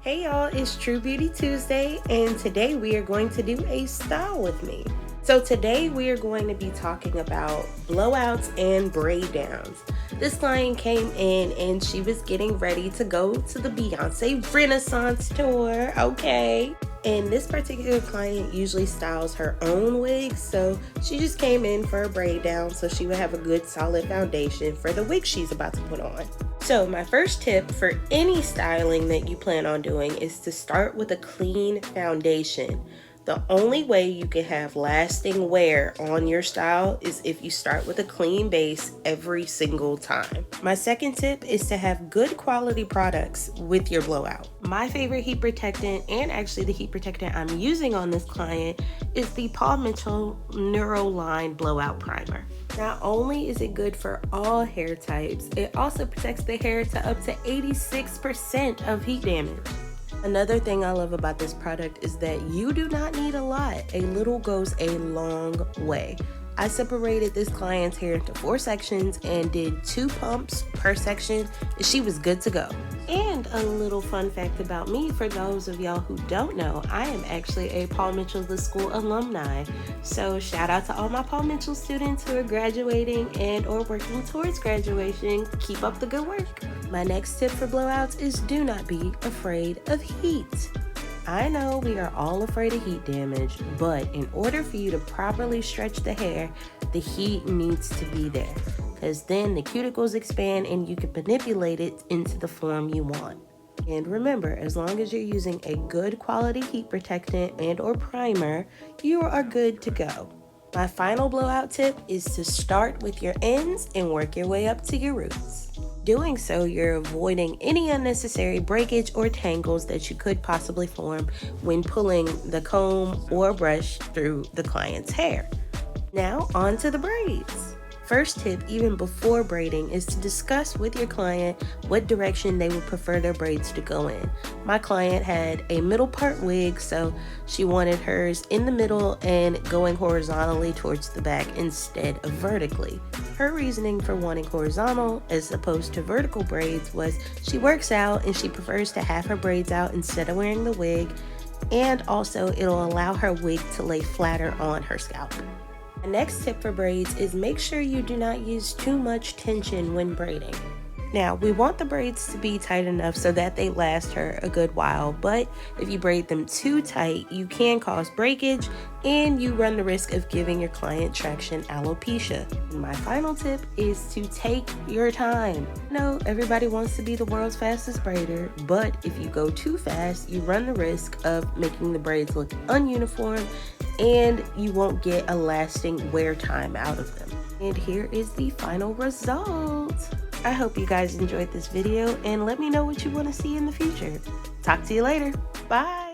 Hey y'all, it's True Beauty Tuesday, and today we are going to do a style with me. So today we are going to be talking about blowouts and braid downs. This client came in and she was getting ready to go to the Beyonce Renaissance tour, okay? And this particular client usually styles her own wigs, so she just came in for a braid down so she would have a good solid foundation for the wig she's about to put on. So my first tip for any styling that you plan on doing is to start with a clean foundation. The only way you can have lasting wear on your style is if you start with a clean base every single time. My second tip is to have good quality products with your blowout. My favorite heat protectant, and actually the heat protectant I'm using on this client, is the Paul Mitchell Neuro line blowout primer. Not only is it good for all hair types, it also protects the hair to up to 86% of heat damage. Another thing I love about this product is that you do not need a lot. A little goes a long way. I separated this client's hair into 4 sections and did 2 pumps per section, and she was good to go. And a little fun fact about me, for those of y'all who don't know, I am actually a Paul Mitchell The School alumni. So shout out to all my Paul Mitchell students who are graduating and or working towards graduation. Keep up the good work. My next tip for blowouts is do not be afraid of heat. I know we are all afraid of heat damage, but in order for you to properly stretch the hair, the heat needs to be there, because then the cuticles expand and you can manipulate it into the form you want. And remember, as long as you're using a good quality heat protectant and or primer, you are good to go. My final blowout tip is to start with your ends and work your way up to your roots. Doing so, you're avoiding any unnecessary breakage or tangles that you could possibly form when pulling the comb or brush through the client's hair. Now, on to the braids. First tip, even before braiding, is to discuss with your client what direction they would prefer their braids to go in. My client had a middle part wig, so she wanted hers in the middle and going horizontally towards the back instead of vertically. Her reasoning for wanting horizontal as opposed to vertical braids was she works out and she prefers to have her braids out instead of wearing the wig, and also it'll allow her wig to lay flatter on her scalp. The next tip for braids is make sure you do not use too much tension when braiding. Now, we want the braids to be tight enough so that they last her a good while, but if you braid them too tight, you can cause breakage and you run the risk of giving your client traction alopecia. And my final tip is to take your time. I know everybody wants to be the world's fastest braider, but if you go too fast, you run the risk of making the braids look ununiform and you won't get a lasting wear time out of them. And here is the final result. I hope you guys enjoyed this video and let me know what you want to see in the future. Talk to you later. Bye.